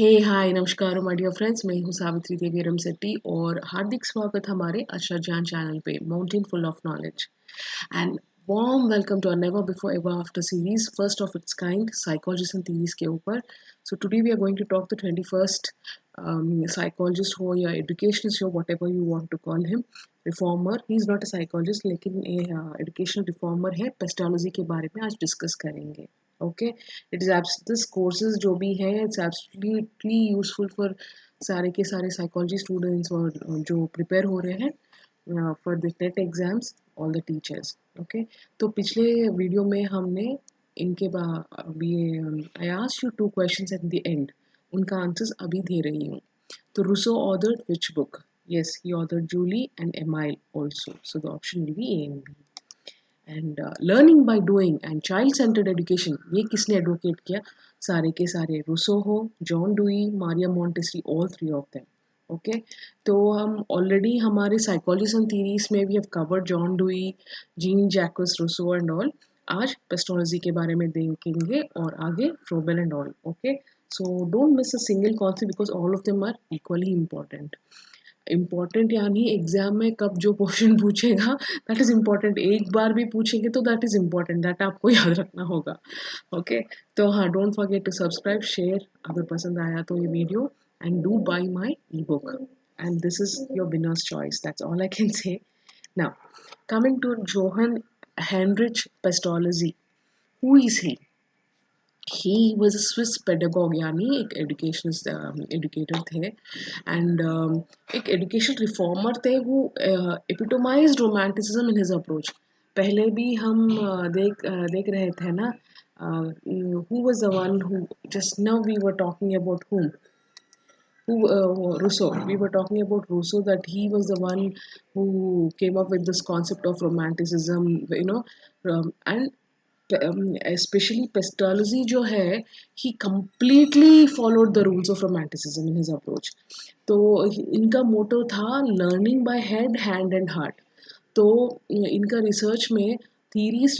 हे हाय नमस्कार my dear friends, मैं हूँ सावित्री देवी रमसेट्टी और हार्दिक स्वागत हमारे अर्षद जान चैनल पे mountain full of knowledge and warm welcome to our never before ever after series, first of its kind, psychologists and theories के ऊपर. So today we are going to talk the 21st psychologist हो या educationist हो, whatever you want to call him, reformer. He is not a psychologist लेकिन educational reformer है. Pestology के बारे में आज discuss करेंगे. Okay, it is this courses जो भी है it's absolutely useful for सारे के सारे psychology students और जो prepare हो रहे हैं for the TET exams, all the teachers. Okay, तो पिछले वीडियो में हमने इनके अभी I asked you two questions at the end. उनका आंसर्स अभी दे रही हूँ. तो Rousseau authored which book? Yes, he authored Julie and Emile also. So the option will be A and B. And learning by doing and child centred education, ये किसने advocate किया? सारे के सारे, रूसो हो, John Dewey, Maria Montessori, all three of them. Okay, तो हम already हमारे साइकोलॉजी एंड थीरीज में we have covered John Dewey, Jean Jacques Rousseau and all. आज पेस्टोलॉजी के बारे में देखेंगे और आगे Froebel and all. Okay, so don't miss a single concept because all of them are equally important. Important यानी exam में कब जो क्वेश्चन पूछेगा दैट इज़ इम्पॉर्टेंट. एक बार भी पूछेंगे तो दैट इज़ इम्पॉर्टेंट, दैट आपको याद रखना होगा. ओके, तो हाँ, don't forget to subscribe, share अगर पसंद आया तो ये video, and do buy my e book, and this is your winners choice. That's all I can say. Now coming to Johann Heinrich Pestalozzi, who is he was a Swiss pedagogue, यानी एक education educator थे and एक education reformer थे who epitomized romanticism in his approach. पहले भी हम देख रहे थे ना, who was the one who just now we were talking about whom who Rousseau. We were talking about Rousseau, that he was the one who came up with this concept of romanticism, and especially Pestalozzi जो है, he completely followed the rules of romanticism in his approach. तो इनका मोटो था learning by head, hand and heart. तो इनका research में theories,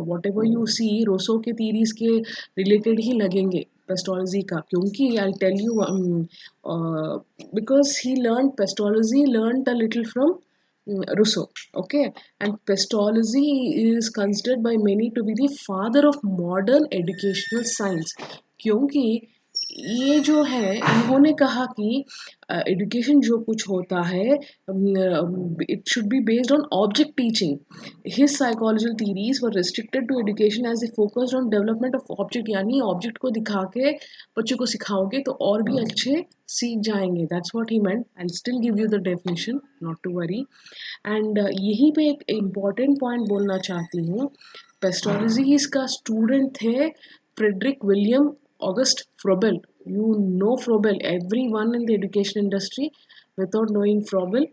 whatever you see, Rousseau के theories के रिलेटेड ही लगेंगे पेस्टोलॉजी का, क्योंकि I tell you because he learn Pestalozzi learn a little from Rousseau. Okay, and Pestalozzi is considered by many to be the father of modern educational science, क्योंकि ये जो है, इन्होंने कहा कि एजुकेशन जो कुछ होता है it should be based on object teaching. His psychological theories were restricted to education as a focused on development of object, यानी ऑब्जेक्ट को दिखा के बच्चों को सिखाओगे तो और भी अच्छे सीख जाएंगे. That's what he meant. I still give you the definition, not to worry. And यहीं पे एक इम्पॉर्टेंट पॉइंट बोलना चाहती हूँ. पेस्टोलॉजी इसका स्टूडेंट थे Friedrich Wilhelm August Froebel. You know Froebel. Everyone in the education industry, without knowing Froebel,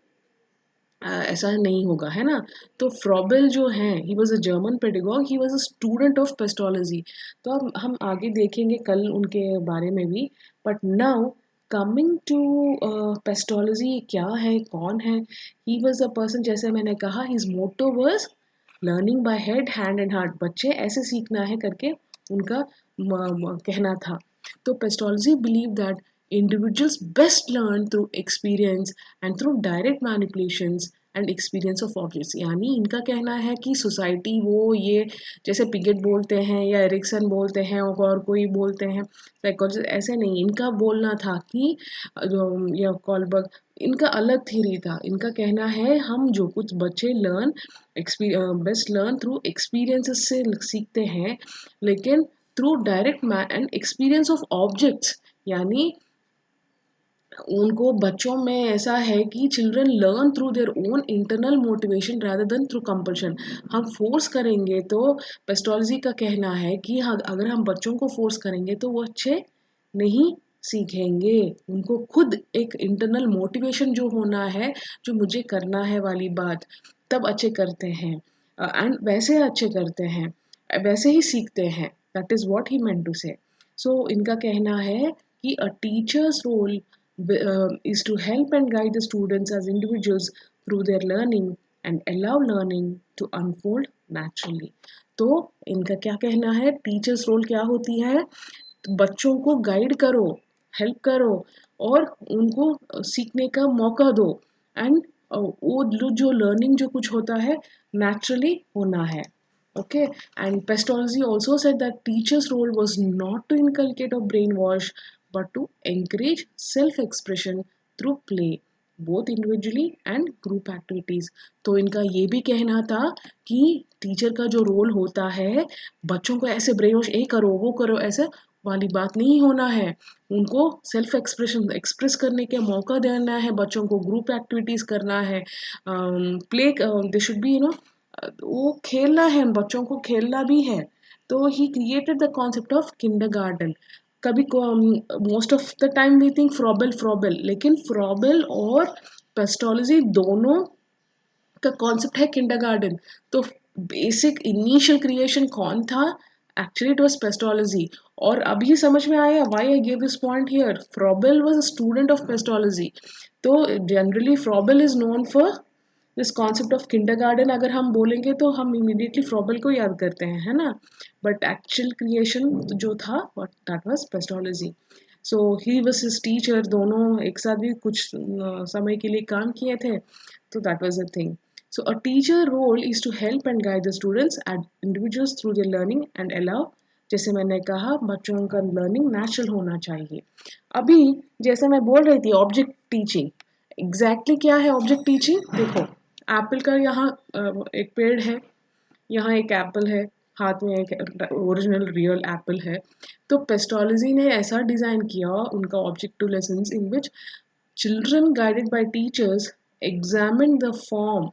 ऐसा नहीं होगा, है ना. तो फ्रॉबेल जो है, ही was a German pedagogue, he was a student of Pestalozzi. तो अब हम आगे देखेंगे कल उनके बारे में भी. But now coming to Pestalozzi, क्या है, कौन है. ही वॉज अ पर्सन, जैसे मैंने कहा, his motto was learning by head, hand and heart. बच्चे ऐसे सीखना है करके उनका कहना था. तो Pestalozzi believe that individuals best learn through experience and through direct manipulations and experience of objects. यानी इनका कहना है कि सोसाइटी वो ये, जैसे पिगेट बोलते हैं या एरिक्सन बोलते हैं और कोई बोलते हैं साइकोलॉजिस्ट, ऐसे नहीं. इनका बोलना था कि जो या कॉलबर्ग, इनका अलग थ्योरी था. इनका कहना है हम जो कुछ बच्चे बेस्ट लर्न थ्रू एक्सपीरियंसेस से सीखते हैं, लेकिन through direct and experience of objects, यानी उनको बच्चों में ऐसा है कि children learn through their own internal motivation rather than through compulsion. हम फोर्स करेंगे तो पेस्टोलॉजी का कहना है कि हाँ, अगर हम बच्चों को फोर्स करेंगे तो वो अच्छे नहीं सीखेंगे. उनको खुद एक इंटरनल मोटिवेशन जो होना है, जो मुझे करना है वाली बात, तब अच्छे करते हैं. एंड वैसे अच्छे करते हैं, वैसे ही सीखते हैं. That is what he meant to say. So इनका कहना है कि a teacher's role is to help and guide the students as individuals through their learning and allow learning to unfold naturally. तो इनका क्या कहना है, टीचर्स रोल क्या होती है? तो बच्चों को गाइड करो, हेल्प करो और उनको सीखने का मौका दो। एंड जो लर्निंग जो कुछ होता है नेचुरली होना है। Okay, and Pestology also said that teacher's role was not to inculcate or brainwash, but to encourage self-expression through play, both individually and group activities. तो इनका ये भी कहना था कि टीचर का जो रोल होता है बच्चों को ऐसे ब्रेन वॉश ये करो वो करो ऐसे वाली बात नहीं होना है। उनको सेल्फ एक्सप्रेस करने का मौका देना है, बच्चों को ग्रुप एक्टिविटीज़ करना है, प्ले दे शुड बी वो खेलना है, बच्चों को खेलना भी है। तो he created the concept of kindergarten. कभी most of the time we think Froebel Froebel, लेकिन फ्रॉबेल और पेस्टोलॉजी दोनों का कॉन्सेप्ट है किंडरगार्टन। तो बेसिक इनिशियल क्रिएशन कौन था? Actually it was Pestalozzi. और अभी समझ में आया why I give this point here. Froebel was a student of Pestalozzi. तो generally Froebel is known for this concept of kindergarten. अगर हम बोलेंगे तो हम इमीडिएटली फ्रॉबेल को याद करते हैं, है ना? बट एक्चुअल क्रिएशन जो था that was pestology. So he was his teacher, दोनों एक साथ भी कुछ समय के लिए काम किए थे। तो that was the thing. So a teacher role is to help and guide the students and individuals through their learning and allow, जैसे मैंने कहा, बच्चों का लर्निंग नेचुरल होना चाहिए। अभी जैसे मैं बोल रही थी ऑब्जेक्ट टीचिंग, एग्जैक्टली क्या है ऑब्जेक्ट टीचिंग? देखो, एप्पल का यहाँ एक पेड़ है, यहाँ एक एप्पल है, हाथ में एक ओरिजिनल रियल एप्पल है। तो पेस्टोलॉजी ने ऐसा डिज़ाइन किया उनका objective lessons in which children guided by teachers examine the form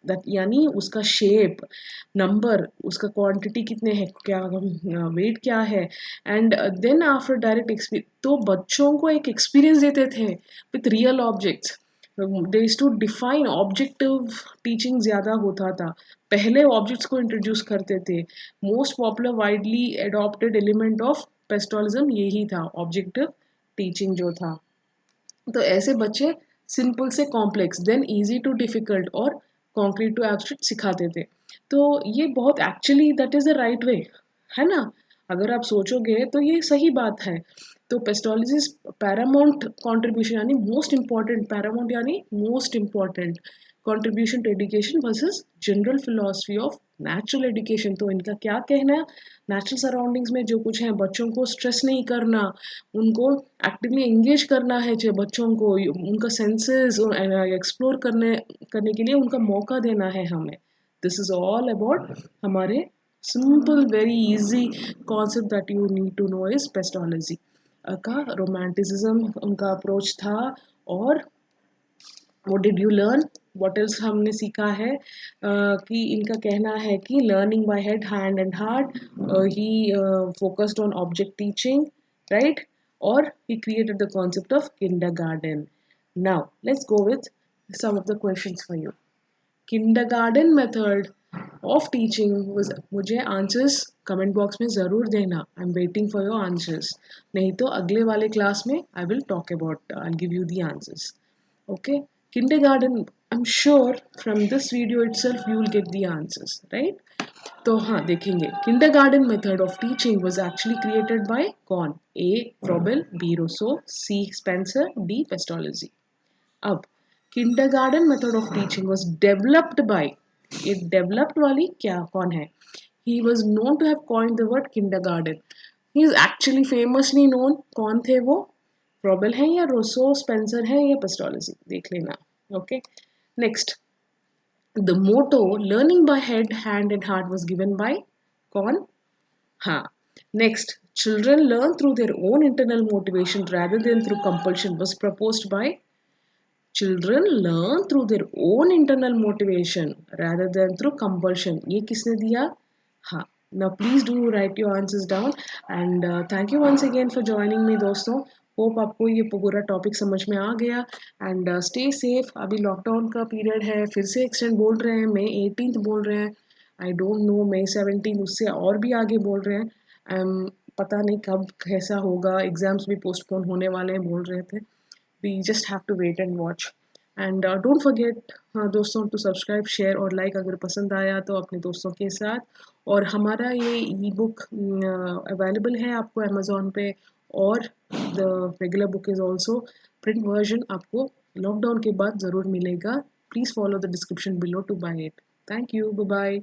that, यानी उसका शेप, नंबर, उसका क्वांटिटी कितने हैं, क्या वेट क्या है, and then after direct experience. तो बच्चों को एक एक्सपीरियंस देते थे with real objects. They to define objective teaching ज़्यादा होता था। पहले ऑब्जेक्ट्स को इंट्रोड्यूस करते थे। Most popular widely adopted element of Pestalozzism यही था, ऑब्जेक्टिव टीचिंग जो था। तो ऐसे बच्चे सिंपल से complex, then easy to difficult और कॉन्क्रीट टू एब्स्ट्रैक्ट सिखाते थे। तो ये बहुत actually that is the right way, है ना? अगर आप सोचोगे तो ये सही बात है। तो पेस्टोलॉजी पैरामाउंट कॉन्ट्रीब्यूशन यानी मोस्ट इम्पॉर्टेंट, पैरामाउंट यानी most important contribution to education versus general philosophy of natural education. तो इनका क्या कहना है? नेचुरल सराउंडिंग्स में जो कुछ है बच्चों को स्ट्रेस नहीं करना, उनको एक्टिवली एंगेज करना है, चाहे बच्चों को उनका सेंसेस एक्सप्लोर करने के लिए उनका मौका देना है हमें। दिस इज ऑल अबाउट हमारे simple very easy concept that you need to know is Pestalozzi का रोमांटिसिज्म उनका अप्रोच था। और what did you learn? what else हमने सीखा है कि इनका कहना है कि learning by head, hand and heart, he focused on object teaching, right? और he created the concept of kindergarten. Now let's go with some of the questions for you. Kindergarten method of teaching was, मुझे answers comment box में ज़रूर देना। I am waiting for your answers. नहीं तो अगले वाले class में I will talk about, I give you the answers. Okay, kindergarten, I'm sure from this video itself you will get the answers, right? तो हाँ देखेंगे, kindergarten method of teaching was actually created by कौन? A. Froebel, B. Rousseau, C. Spencer, D. Pestalozzi. अब kindergarten method of teaching was developed by, ये developed वाली क्या कौन है? He was known to have coined the word kindergarten. He is actually famously known, कौन थे वो? फ्रॉबेल है या रोसो, स्पेंसर है या पेस्टोलॉजी? देख लेना। Okay, next, the motto learning by head, hand and heart was given by कौन? हाँ, next, children learn through their own internal motivation rather than through compulsion was proposed by, children learn through their own internal motivation rather than through compulsion, ये किसने दिया? हाँ। Now please do write your answers down and thank you once again for joining me दोस्तों। Hope आपको ये पूरा topic समझ में आ गया एंड स्टे सेफ। अभी लॉकडाउन का पीरियड है, फिर से एक्सटेंड बोल रहे हैं, मई 18 बोल रहे हैं, आई डोंट नो मई 17 उससे और भी आगे बोल रहे हैं। पता नहीं कब कैसा होगा, एग्ज़ाम्स भी पोस्टपोन होने वाले हैं बोल रहे थे। We just have to wait and watch. And don't forget दोस्तों टू सब्सक्राइब शेयर और लाइक अगर पसंद आया तो अपने दोस्तों के साथ। और हमारा ये ई बुक अवेलेबल है आपको अमेज़ॉन पे, और the regular book is also print version आपको लॉकडाउन के बाद ज़रूर मिलेगा। Please follow the description below to buy it. Thank you, bye bye.